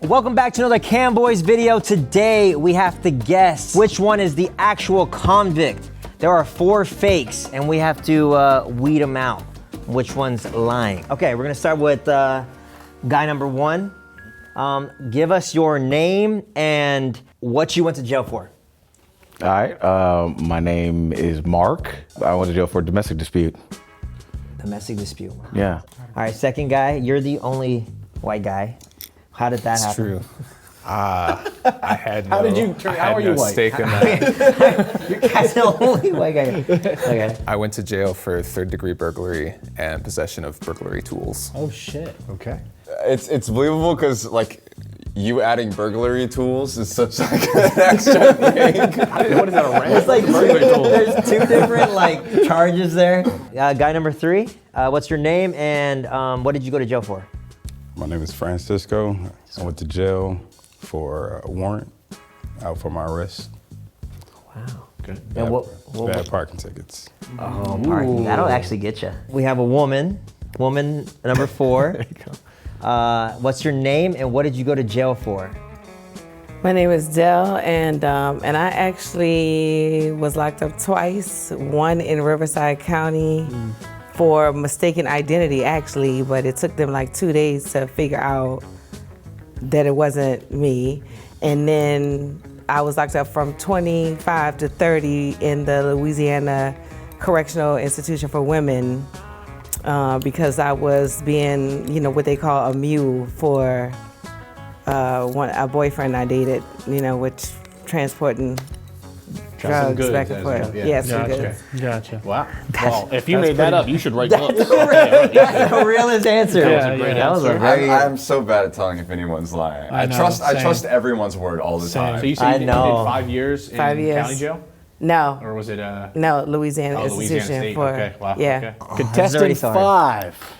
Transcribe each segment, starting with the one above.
Welcome back to another Camboys video. Today we have to guess which one is the actual convict. There are 4 fakes and we have to weed them out. Which one's lying? Okay, we're gonna start with guy number 1. Give us your name and what you went to jail for. All right, my name is Mark. I went to jail for a domestic dispute. Domestic dispute. Yeah. All right, second guy, you're the only white guy. How did that happen? True. I had no. How did you turn? How are you white? Stake in that. You're kind of the only white guy. Okay. I went to jail for 3rd-degree burglary and possession of burglary tools. Oh shit. Okay. It's believable because like you adding burglary tools is such like an extra thing. What is that? A ranch? It's like there's 2 different like charges there. Guy number 3, what's your name and what did you go to jail for? My name is Francisco. I went to jail for a warrant out for my arrest. Wow. Good. And Bad parking tickets. Oh, parking. That'll actually get you. We have a woman number 4. There you go. What's your name and what did you go to jail for? My name is Dell, and I actually was locked up twice. One in Riverside County for mistaken identity, actually, but it took them like 2 days to figure out that it wasn't me. And then I was locked up from 25 to 30 in the Louisiana Correctional Institution for Women because I was being, what they call a mule for a boyfriend I dated, which transporting drugs back and forth. Yes, goods. Gotcha. Wow. Well, if you made that up, you should write books. That's the realest answer. That was a great very. I'm so bad at telling if anyone's lying. I know, trust everyone's word all the Same. time. So you said I you did know. 5 years in 5 years. county jail? No, Or was it no, Louisiana Louisiana Institution State? for, Okay, wow. yeah. Okay. Contestant 5.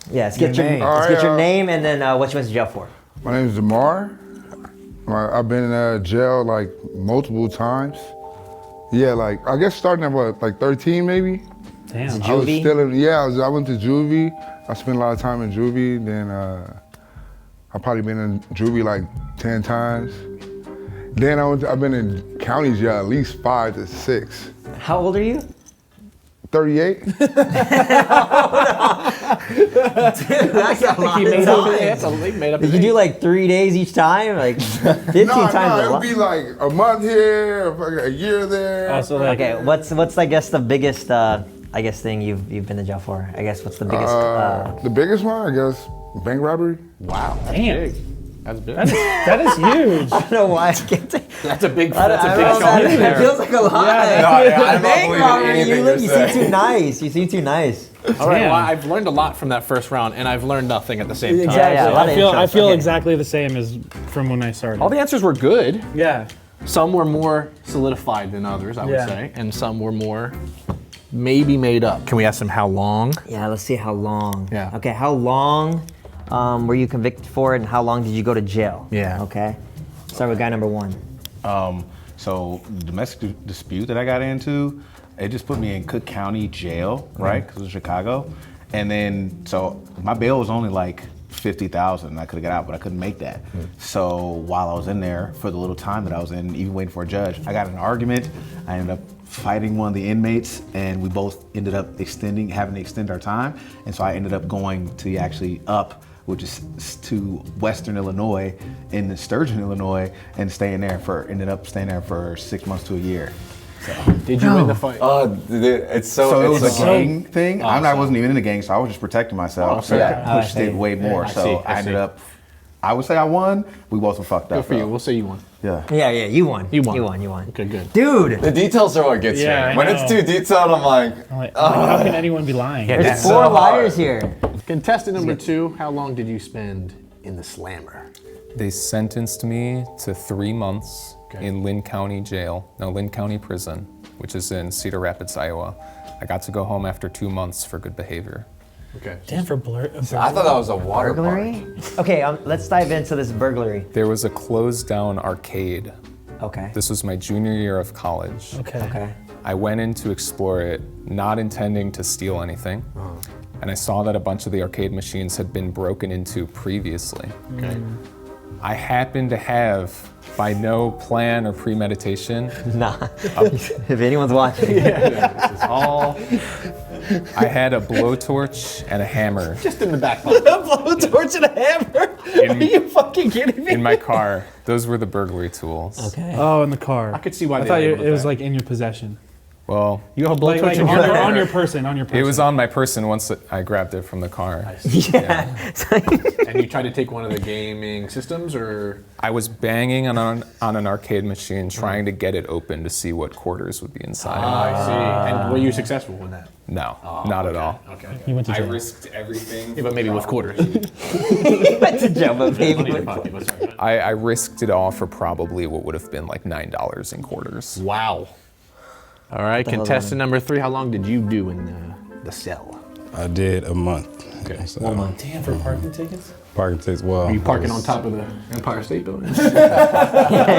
Yeah, let's get your name and then what you went to jail for. My name is Jamar. I've been in jail like multiple times. Yeah, like I guess starting at what, like 13 maybe? Damn. I was Juvie? still in, I went to juvie. I spent a lot of time in juvie. Then I've probably been in juvie like 10 times. Then I've been in county jail at least 5 to 6. How old are you? 38? Dude, that's a lot He of made up. times. That's a he made up. Did you do like 3 days each time? Like 15 times a it would lot. be like a month here, a year there. Okay, what's I guess the biggest thing you've been to jail for? I guess what's the biggest The biggest one, I guess, bank robbery. Wow. That's Damn. big. That's big. That is huge. I don't know why I can't take. That's a big. I That's a don't big know, chunk that- in It there. feels like a lot. I'm not Bank believing robbery, anything you you're seem saying. too nice. You seem too nice. All right. Damn. Well, I've learned a lot from that first round, and I've learned nothing at the same time. Exactly. Yeah, a lot of I feel intros. Okay. exactly the same as from when I started. All the answers were good. Yeah. Some were more solidified than others, I would Yeah. say, and some were more maybe made up. Can we ask them how long? Yeah, let's see how long. Yeah. Okay, how long were you convicted for and how long did you go to jail? Yeah. Okay. Start with guy number 1. So the domestic dispute that I got into, it just put me in Cook County jail, right? Because it was Chicago. And then, so my bail was only like 50,000. I could have got out, but I couldn't make that. So while I was in there, for the little time that I was in, even waiting for a judge, I got in an argument. I ended up fighting one of the inmates, and we both ended up having to extend our time. And so I ended up going to which is to Western Illinois in the Sturgeon, Illinois, and ended up staying there for 6 months to a year. So. Did you win the fight? It's So it was it's a gang thing. I wasn't even in the gang, so I was just protecting myself. Oh, so yeah. that pushed it way more. I ended up, I would say I won. We both were fucked up. Good for you. though. We'll say you won. Yeah. Yeah, you won. You won. You won. Okay, good. Dude, the details are what gets Yeah, me. I When know. it's too detailed, I'm like, I'm like, how can anyone be lying? there's that's 4 so hard. liars here. Contestant number 2, how long did you spend in the slammer? They sentenced me to 3 months in Lynn County Prison, which is in Cedar Rapids, Iowa. I got to go home after 2 months for good behavior. Okay. Damn, for blur. I thought that was a water park. Burglary? Okay, let's dive into this burglary. There was a closed down arcade. Okay. This was my junior year of college. Okay. I went in to explore it, not intending to steal anything. And I saw that a bunch of the arcade machines had been broken into previously. Okay. I happen to have, by no plan or premeditation, Nah. If anyone's watching. This is all I had a blowtorch and a hammer just in the back pocket. Blowtorch and a hammer? Are you fucking kidding me? in my car. Those were the burglary tools. Okay. Oh, in the car. I could see why I they thought labeled it was that. like in your possession. Well, You have a Like, blowtorch on, in your car? on your person, on your person. it was on my person once I grabbed it from the car. Yeah. And you tried to take one of the gaming systems, or? I was banging on an arcade machine trying to get it open to see what quarters would be inside. I see. And were you successful in that? No, not at all. Okay. You went to I jail. risked everything. Yeah, but maybe with quarters. Went to jail, but baby. I risked it all for probably what would have been like $9 in quarters. Wow. All right, contestant number 3. How long did you do in the cell? I did a month. Okay. So, Damn, for parking tickets? parking tickets. Well, Are you parking I on was- top of the Empire State Building?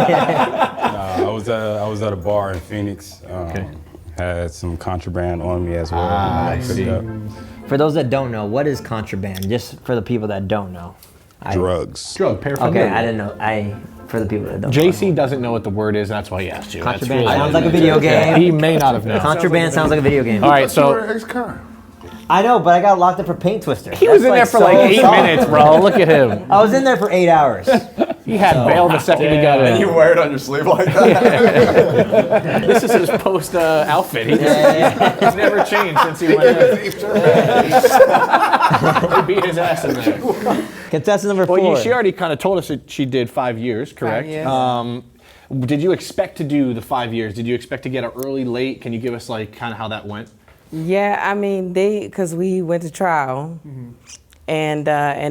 I was at a bar in Phoenix. Had some contraband on me as well. I picked see. up For those that don't know, what is contraband? Just for the people that don't know. drugs. Drug paraphernalia. Okay, I didn't know. For the people that don't know. JC doesn't know what the word is, and that's why he asked you. That's Contraband really sounds what like a it is. video game. He may not have known. Contraband sounds like a video game. All right, You were so an ex-con. I know, but I got locked up for paint twister. he was in there for like 8 minutes, bro. Look at him. I was in there for 8 hours. He had bail the second he got And you in. wear it on your sleeve like that? This is his post outfit. He's never changed since he went in. They beat his ass in there. Contestant number 4. Well, she already kind of told us that she did 5 years, correct? 5 years. Did you expect to do the 5 years? Did you expect to get it early, late? Can you give us like kind of how that went? Yeah, I mean, because we went to trial, and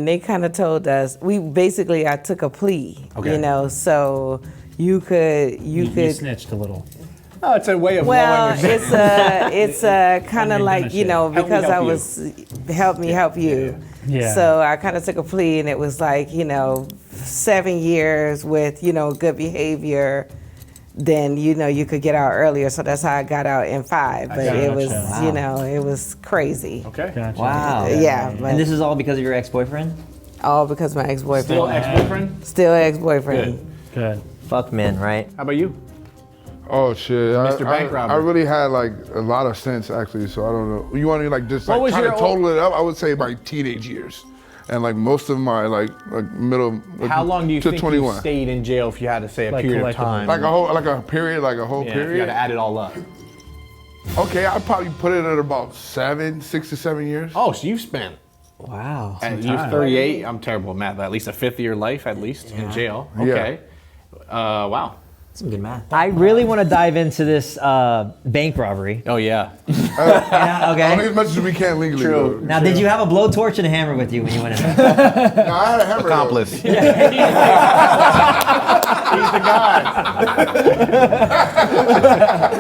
they kind of told us I took a plea, Okay. you know, so you could You snitched a little. Oh, it's a way of Well, lowering your it's kind of You're like, gonna you know, Help me because help I you. was help me help you. Yeah. So I kind of took a plea, and it was like, you know, 7 years with, you know, good behavior. Then, you know, you could get out earlier. So that's how I got out in 5. But Gotcha. it was, Wow. you know, it was crazy. Okay. Gotcha. Wow. Yeah, but And this is all because of your ex-boyfriend? all because my ex-boyfriend. Still ex-boyfriend? Still ex-boyfriend. Good. Fuck men, right? How about you? Oh shit! Mr. Bank Robber. I really had like a lot of sense actually, so I don't know. You want to like just What like was kind your of total it up? I would say my teenage years, and like most of my like middle. Like, How long do you to think 21? you stayed in jail if you had to say a Like period of collectively. time? Like a whole period, like a whole yeah, if you period. had to add it all up. Okay, I'd probably put it at about 6 to 7 years. Oh, so you've spent, Wow. and you're 38, I'm terrible at math, at least a fifth of your life at least in jail. Okay. Wow. Some good math. I really want to dive into this bank robbery. Oh yeah. Yeah, Only okay. as much as we can legally. True. Though. Now, did you have a blowtorch and a hammer with you when you went in there? No, I had a hammer. Accomplice. Though. He's the guy.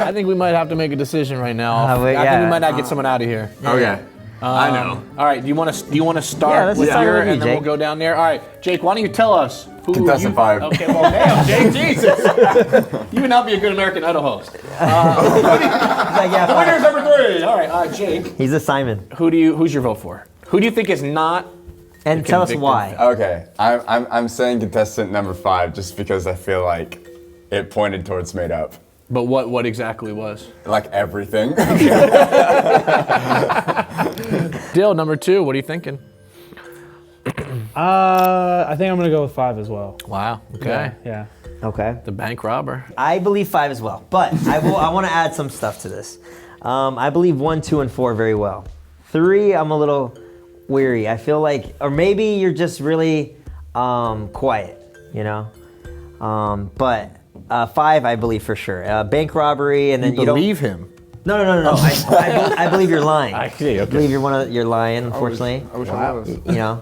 I think we might have to make a decision right now. I think yeah. we might not get someone out of here. Okay. I know. All right. Do you want to Yeah, start let's with start your, with you, and then we'll Jake. go down there. All right, Jake. Why don't you tell us who Contestant you, 5. Okay. Well, damn, Jake. Jesus. You would not be a good American Idol host. He's like, yeah, fuck it. Winner's number 3. All right, Jake. He's a Simon. Who's your vote for? Who do you think is not? And tell us convicted why. Okay, I'm saying contestant number 5 just because I feel like it pointed towards made up. But what exactly was? Like everything. Dill, number 2. What are you thinking? I think I'm gonna go with 5 as well. Wow. Okay. Yeah. Okay. The bank robber. I believe 5 as well, but I want to add some stuff to this. I believe 1, 2, and 4 very well. 3, I'm a little weary. I feel like, or maybe you're just really quiet, you know? But 5, I believe for sure. Bank robbery, and then you don't. him. No. I believe you're lying. I see, I okay. believe you're lying, unfortunately. I wish I was. You know,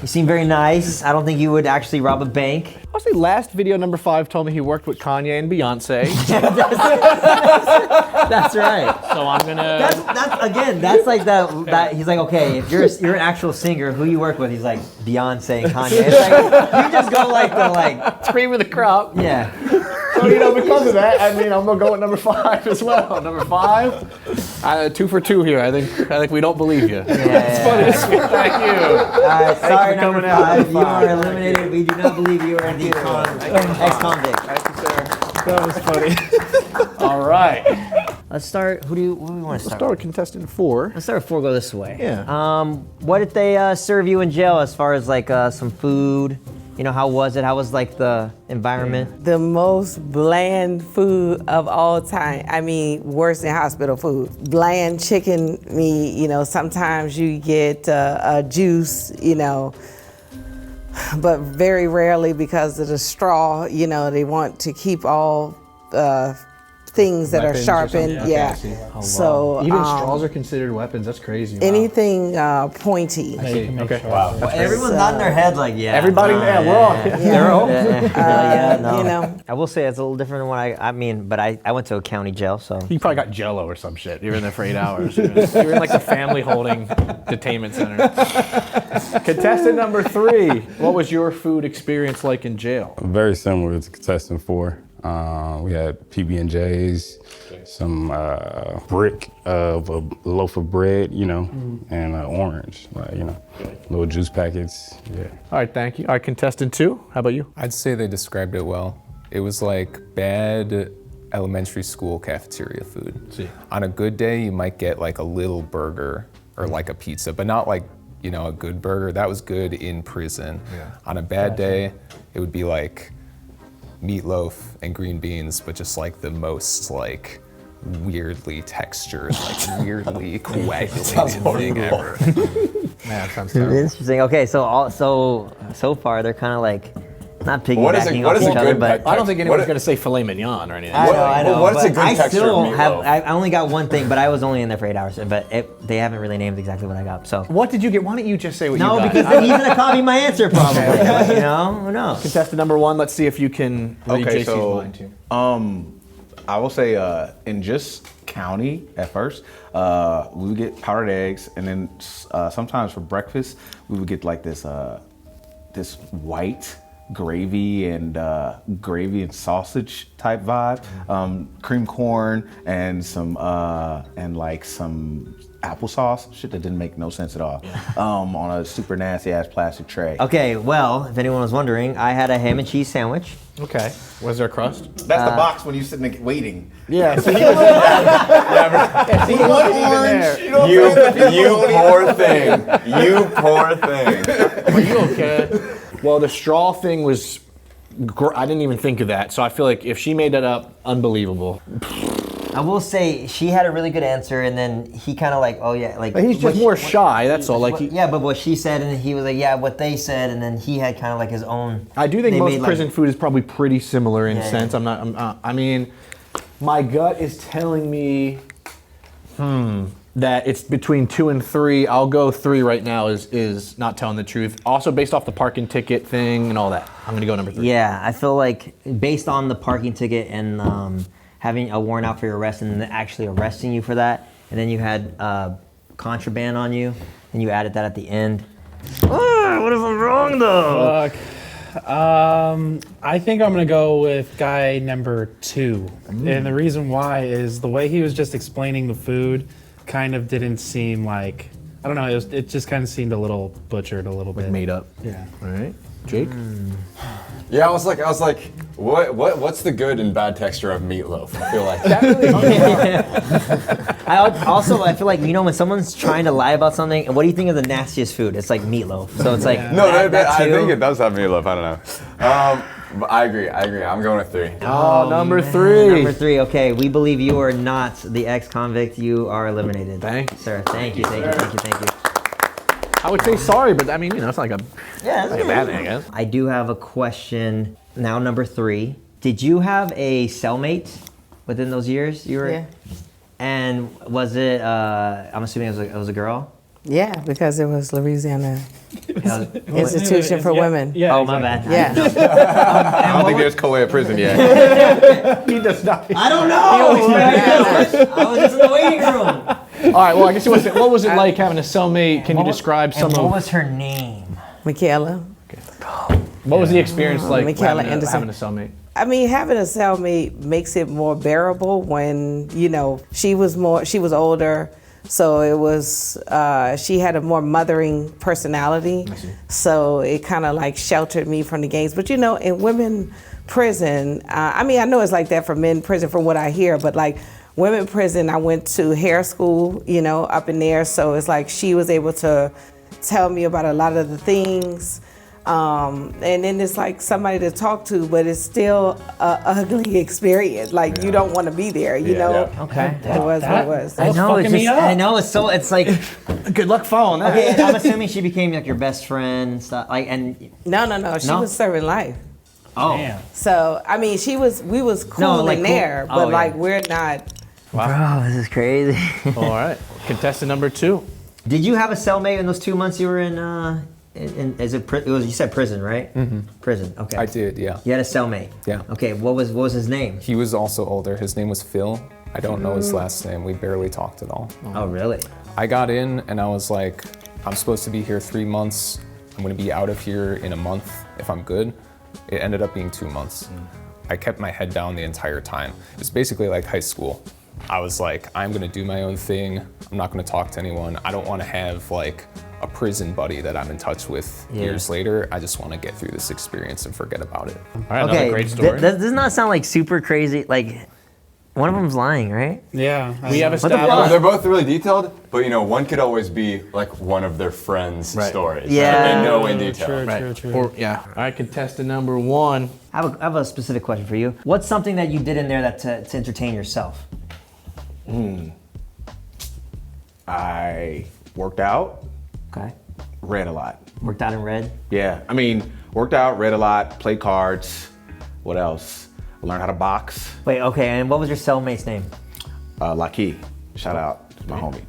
you seem very nice. I don't think you would actually rob a bank. Honestly, last video number 5 told me he worked with Kanye and Beyonce. That's right. So I'm gonna. That's like that. He's like, okay, if you're an actual singer, who you work with? He's like Beyonce and Kanye. It's like you just go like the Cream of the crop. yeah. So, because of that, I mean, I'm gonna go with number 5 as well. Number 5, 2 for 2 here. I think we don't believe you. That's funny. Thank you. All right, sorry, for number coming out. 5. You are eliminated. We do not believe you are the ex-convict. Thank you, sir. That was funny. All right. Let's start. What do we want to Let's start? start with contestant 4. Let's start with 4. Go this way. Yeah. What did they serve you in jail as far as like some food? How was it? How was like the environment? The most bland food of all time. I mean, worse than hospital food. Bland chicken meat, sometimes you get a juice, but very rarely because of the straw, they want to keep all things that are Weapons or sharpened. something? Yeah. Okay, I see. So Even straws are considered weapons. That's crazy. Wow. anything pointy. I see. Okay. Wow. Everyone's nodding their head like, yeah. Everybody, we're all. They're all. No. I will say it's a little different than what I mean, but I went to a county jail, so. You probably got Jello or some shit. You were in there for 8 hours. You were in like the family holding detainment center. Contestant number 3. What was your food experience like in jail? Very similar to contestant 4. We had PB&Js, some brick of a loaf of bread, and an orange, little juice packets. Yeah. All right, thank you. All right, contestant 2. How about you? I'd say they described it well. It was like bad elementary school cafeteria food. See. On a good day, you might get like a little burger or like a pizza, but not like, a good burger. That was good in prison. Yeah. On a bad day, it would be like meatloaf and green beans, but just like the most like weirdly textured, like weirdly coagulated thing ever. Man, that sounds terrible. Interesting. Okay, so far they're kind of like not piggybacking what off is each a other, good but I don't think anyone's going to say filet mignon or anything. I know. What's a but good I texture still of have. meatloaf? I only got one thing, but I was only in there for 8 hours. But they haven't really named exactly what I got. So What did you get? Why don't you just say what you no, got? because then he's gonna copy my answer probably. Who knows? Contestant number 1, let's see if you can read Okay, JC's so mind too. I will say in just county at first, we would get powdered eggs, and then sometimes for breakfast we would get like this white gravy and sausage type vibe, cream corn and some applesauce, shit that didn't make no sense at all, on a super nasty ass plastic tray. Okay, well, if anyone was wondering, I had a ham and cheese sandwich. Okay. Was there a crust? That's the box when you're sitting there waiting. Yeah. So One orange. You poor thing. You poor thing. Are you okay? Well, the straw thing was, I didn't even think of that. So I feel like if she made that up, unbelievable. I will say she had a really good answer, and then he kind of like, oh yeah, like. But he's just more shy. That's all. Like, but what she said, and he was like, yeah, what they said, and then he had kind of like his own. I do think they most made, prison like, food is probably pretty similar in Yeah, sense. yeah. I mean, my gut is telling me, that it's between 2 and 3. I'll go 3 right now. Is not telling the truth. Also based off the parking ticket thing and all that. I'm gonna go number 3. Yeah, I feel like based on the parking ticket and having a warrant out for your arrest and then actually arresting you for that, and then you had contraband on you, and you added that at the end. What if I'm wrong though? Fuck. I think I'm gonna go with guy number 2, and the reason why is the way he was just explaining the food kind of didn't seem like, I don't know, it just kind of seemed a little butchered a little bit. Made up. Yeah. All right, Jake. Yeah, I was like, what's the good and bad texture of meatloaf? I feel like I feel like, when someone's trying to lie about something, and what do you think of the nastiest food? It's like meatloaf. So it's like that I too. think it does have meatloaf. I don't know. But I agree. I'm going with 3. Oh, number 3. Number 3. Okay, we believe you are not the ex-convict. You are eliminated. Thank you. Sir. Thank you. I would say sorry, but I mean, it's not like a Yeah, like a bad thing, I guess. I do have a question now. Number 3. Did you have a cellmate within those years you were? Yeah. And was it? I'm assuming it was a girl. Yeah, because it was Louisiana Institution for Women. Yeah. Oh, my bad. Yeah. I don't think there's co-ed prison yet. He does not. I don't know. I was just in the waiting room. All right, well, I guess what was it like having a cellmate? Can you describe some And of what was her name? Michaela. what was the experience like Michaela having Anderson. a cellmate? I mean, having a cellmate makes it more bearable when, she was older. So it was, she had a more mothering personality. So it kind of like sheltered me from the gangs. But in women prison, I know it's like that for men prison from what I hear, but like women prison, I went to hair school, up in there. So it's like she was able to tell me about a lot of the things. And then it's like somebody to talk to, but it's still an ugly experience. Like you don't want to be there, know? Okay. It was what it was. I know, it's like, Good luck following that. okay, I'm assuming she became like your best friend and stuff. No. She was serving life. Oh. Damn. So, we was cool like in cool. there, Oh, but like we're not. Bro, this is crazy. All right. Contestant number 2. Did you have a cellmate in those 2 months you were in you said prison, right? Mm-hmm. Prison, okay. I did, yeah. You had a cellmate? Yeah. Okay, what was his name? He was also older. His name was Phil. I don't know his last name. We barely talked at all. Oh, really? I got in and I was like, I'm supposed to be here 3 months. I'm gonna be out of here in a month if I'm good. It ended up being 2 months. I kept my head down the entire time. It was basically like high school. I was like, I'm gonna do my own thing. I'm not gonna talk to anyone. I don't wanna have like a prison buddy that I'm in touch with years later. I just wanna get through this experience and forget about it. All right, another great story. Does this not sound like super crazy? Like, one of them's lying, right? Yeah. We have the established. fuck? They're both really detailed, but one could always be like one of their friends' stories. Yeah. That they know in detail. True. All right, contestant number 1. I have a specific question for you. What's something that you did in there to entertain yourself? I worked out, Okay. read a lot. Worked out and read? Yeah, worked out, read a lot, played cards. What else? Learned how to box. Wait, okay, and what was your cellmate's name? Laki, shout out to my homie.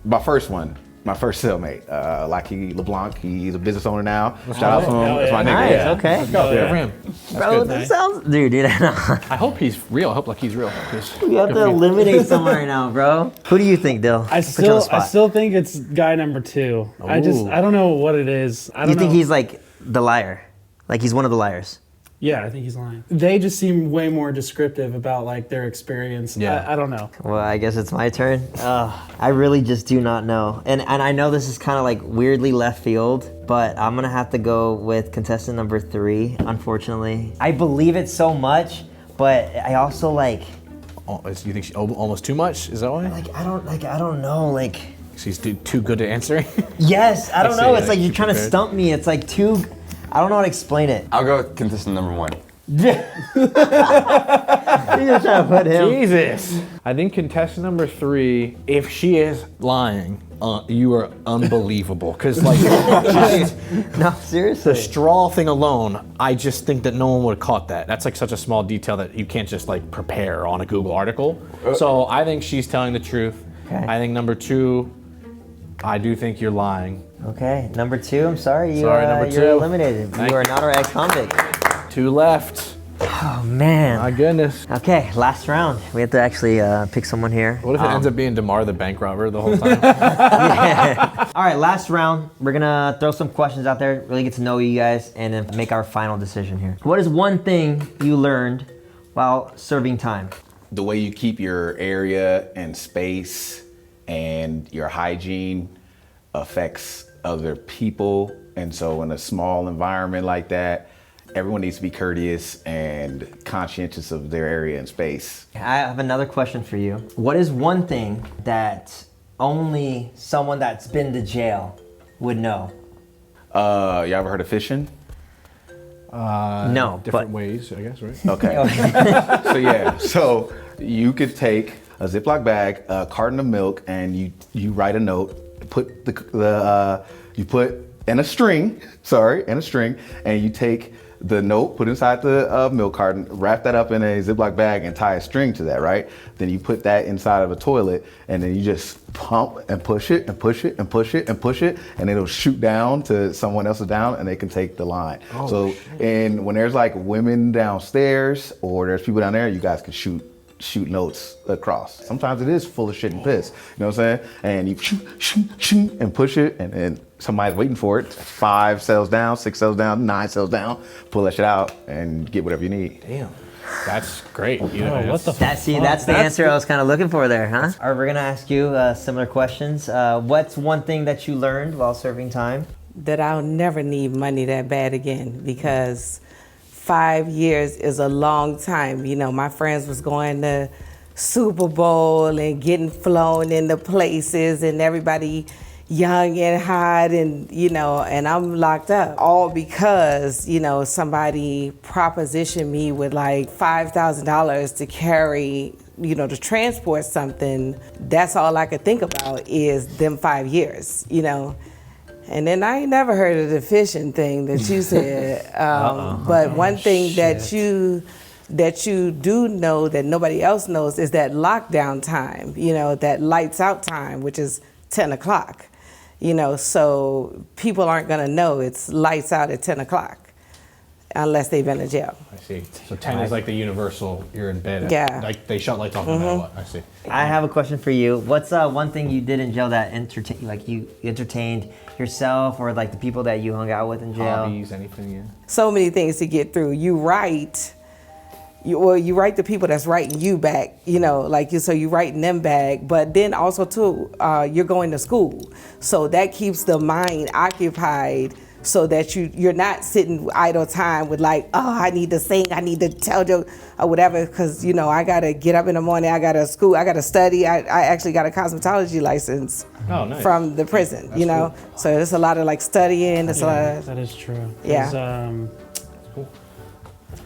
My first cellmate, Laki LeBlanc. He's a business owner now. Shout out to him. That's my nigga. Nice, Yeah. okay. Good for him. Bro, that sounds... Dude, I know. I hope he's real. I hope like he's real. You have to eliminate someone right now, bro. Who do you think, Dill? I Put you on the spot. still think it's guy number 2. I don't know what it is. I don't You think know. he's like the liar? Like he's one of the liars? Yeah, I think he's lying. They just seem way more descriptive about like their experience. Yeah. I don't know. Well, I guess it's my turn. I really just do not know. And I know this is kind of like weirdly left field, but I'm gonna have to go with contestant number 3, unfortunately. I believe it so much, but I also like... Oh, you think she's almost too much? Is that why? I don't know, like... She's too good at answering? Yes, I don't I know. see, It's like you're too trying to prepared. stump me. It's like too... I don't know how to explain it. I'll go with contestant number 1. You're just trying to put him... Jesus. I think contestant number 3, if she is lying, you are unbelievable. Because like, just No, seriously. the straw thing alone, I just think that no one would have caught that. That's like such a small detail that you can't just like prepare on a Google article. So I think she's telling the truth. Okay. I think number 2, I do think you're lying. Okay, number 2, I'm sorry. Sorry, number You're 2. eliminated. You are not our ex-convict. 2 left. Oh, man. My goodness. Okay, last round. We have to actually pick someone here. What if it ends up being Damar the bank robber the whole time? All right, last round. We're gonna throw some questions out there, really get to know you guys, and then make our final decision here. What is one thing you learned while serving time? The way you keep your area and space and your hygiene affects other people. And so in a small environment like that, everyone needs to be courteous and conscientious of their area and space. I have another question for you. What is one thing that only someone that's been to jail would know? You ever heard of fishing? No, Different but ways, I guess, right? Okay. So you could take a Ziploc bag, a carton of milk, and you write a note, put you put in a string, and you take the note, put inside the milk carton, wrap that up in a Ziploc bag and tie a string to that, right? Then you put that inside of a toilet and then you just pump and push it and push it and push it and push it and it'll shoot down to someone else's down and they can take the line. And when there's like women downstairs or there's people down there, you guys can shoot notes across. Sometimes it is full of shit and piss, you know what I'm saying? And you shoot and push it and then somebody's waiting for it. 5 cells down, 6 cells down, 9 cells down, pull that shit out and get whatever you need. Damn. That's great. You know, Oh, what the That's the answer I was kind of looking for there, huh? All right, we're gonna ask you similar questions. What's one thing that you learned while serving time? That I'll never need money that bad again, because 5 years is a long time. You know, my friends was going to Super Bowl and getting flown into places, and everybody young and hot, and you know, and I'm locked up, all because, you know, somebody propositioned me with like $5,000 to carry, you know, to transport something. That's all I could think about is them 5 years, you know. And then I ain't never heard of the fishing thing that you said. But one thing that you do know that nobody else knows is that lockdown time, you know, that lights out time, which is 10 o'clock. You know, so people aren't gonna know it's lights out at 10 o'clock unless they've been to jail. I see. So 10 is like the universal, you're in bed. Yeah. Like they shut lights off no matter what. I see. I have a question for you. What's one thing you did in jail that you entertained yourself or like the people that you hung out with in jail? Hobbies, anything, yeah. So many things to get through. You write the people that's writing you back, you know, like so you writing them back, but then also too, you're going to school. So that keeps the mind occupied so that you're not sitting idle time with like, oh, I need to sing, I need to tell jokes or whatever, because, you know, I got to get up in the morning, I got to school, I got to study. I actually got a cosmetology license from the prison, you know. Cool. So there's a lot of like studying. There's a lot of, that is true. Yeah.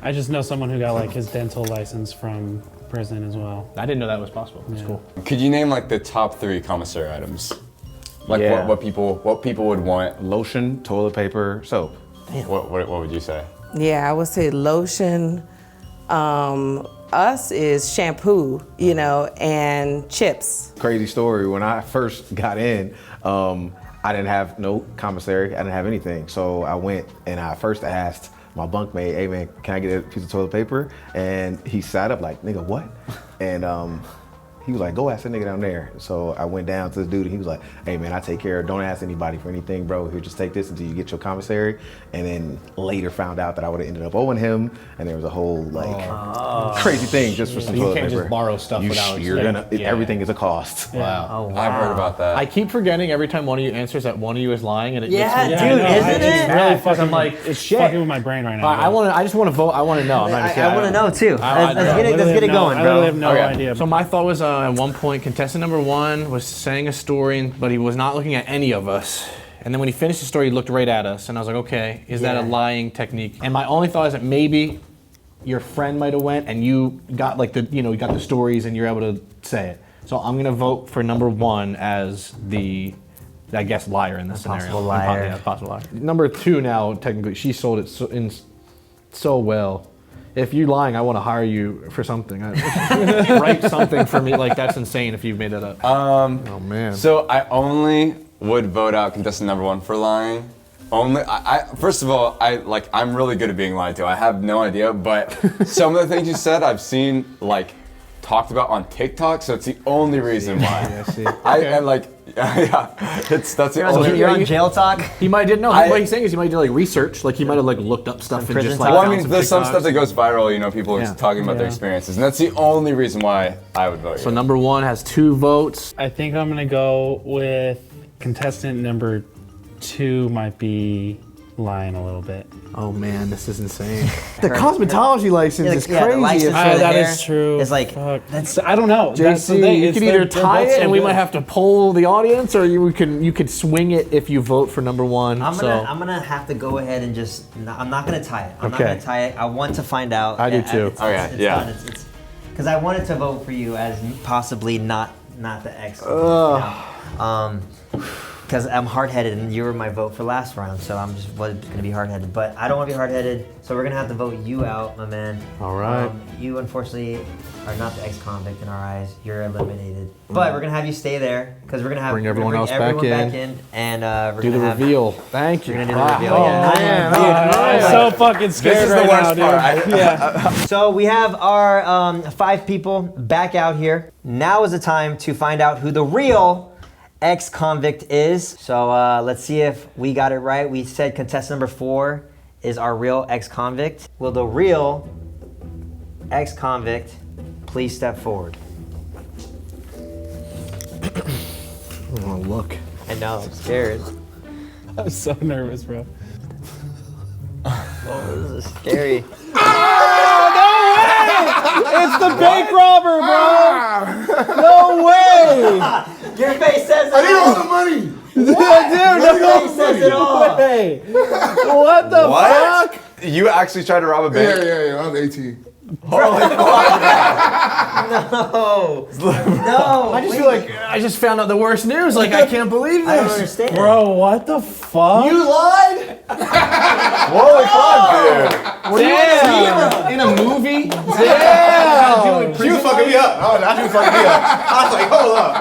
I just know someone who got like his dental license from prison as well. I didn't know that was possible. That's cool. Could you name like the top 3 commissary items? Like what people would want? Lotion, toilet paper, soap. What would you say? Yeah, I would say lotion. Us is shampoo, you know, and chips. Crazy story. When I first got in, I didn't have no commissary. I didn't have anything. So I went and I first asked my bunkmate, hey man, can I get a piece of toilet paper? And he sat up like, nigga, what? And he was like, go ask that nigga down there. So I went down to the dude and he was like, hey man, I take care of, don't ask anybody for anything, bro. Here, just take this until you get your commissary. And then later found out that I would have ended up owing him. And there was a whole like crazy thing just for some toilet paper. You can't just borrow stuff without everything is a cost. Yeah. Wow. Oh, wow. I've heard about that. I keep forgetting every time one of you answers that one of you is lying, and it Yeah, makes me dude, isn't it's it? really fucking, I'm like, it's shit. fucking with my brain right now. I just want to vote. I want to know. I'm not just I want to know too. Let's get it going, I bro. literally have no idea. So my thought was at one point, contestant number 1 was saying a story, but he was not looking at any of us. And then when he finished the story, he looked right at us, and I was like, okay, is that a lying technique? And my only thought is that maybe your friend might have went, and you got like you got the stories, and you're able to say it. So I'm gonna vote for number 1 as the, I guess, liar in this scenario. Possible liar. Yeah, possible liar. Number 2 now, technically, she sold it so well. If you're lying, I want to hire you for something. Write something for me. Like, that's insane if you've made that up. Oh, man. So I only would vote out contestant number 1 for lying. First of all, I'm really good at being lied to. I have no idea, but some of the things you said, I've seen like talked about on TikTok, so it's the only reason why. Yeah, see. That's the only. You're on jail talk. He might didn't know. What he's saying is he might do like research. Like he might have like looked up stuff and prison just like. talk. Well, I mean, there's some stuff that goes viral. You know, people Yeah. are talking about their experiences, and that's the only reason why I would vote. So number 1 has 2 votes. I think I'm gonna go with contestant number 2 might be lying a little bit. Oh man, this is insane. The cosmetology license is the crazy. license It's for the That hair is true. It's like Fuck. I don't know. That's the JC, thing. you It's can either they're tie both it, so and we good. might have to poll the audience, or you could swing it if you vote for number 1. I'm gonna have to go ahead and just. I'm not gonna tie it. I'm not Okay. gonna tie it. I want to find out. I do too. Because I wanted to vote for you as possibly not the ex. Because I'm hard-headed, and you were my vote for last round, so I'm just gonna be hard-headed. But I don't want to be hard-headed, so we're gonna have to vote you out, my man. All right. You unfortunately are not the ex-convict in our eyes. You're eliminated. But we're gonna have you stay there because we're gonna have Bring everyone else back in, and we're Do the gonna have, reveal. Thank you. We're gonna do the Wow. reveal. Yeah. I'm so fucking scared This is right the worst now, part. dude. So we have our 5 people back out here. Now is the time to find out who the real ex-convict is. So let's see if we got it right. We said contestant number 4 is our real ex-convict. Will the real ex-convict, please step forward. I don't want to look. I know, I'm scared. I'm so nervous, bro. Oh, this is scary. It's the bank robber, bro! No way! Your face says it I need all. all the money. Dude, Your face says it all. way! What the fuck? You actually tried to rob a bank? Yeah. I was 18. No. No. I just feel like I just found out the worst news. Like, I can't believe I don't this. understand. Bro, what the fuck? You lied? Holy fuck, dude. Were you in a movie? Damn! She was fucking me up. Oh, now she was fucking me up. I was like, hold up.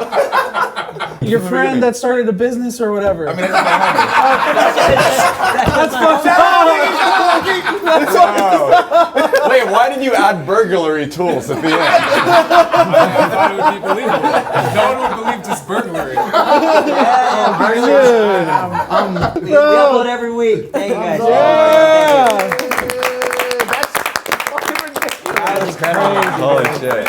Your friend that started a business or whatever. I mean, that's my homie. Wait, why did you add burglary tools at the end? I thought it would be believable. No one would believe just burglary. We upload every week. Thank you guys. Yeah! Holy shit.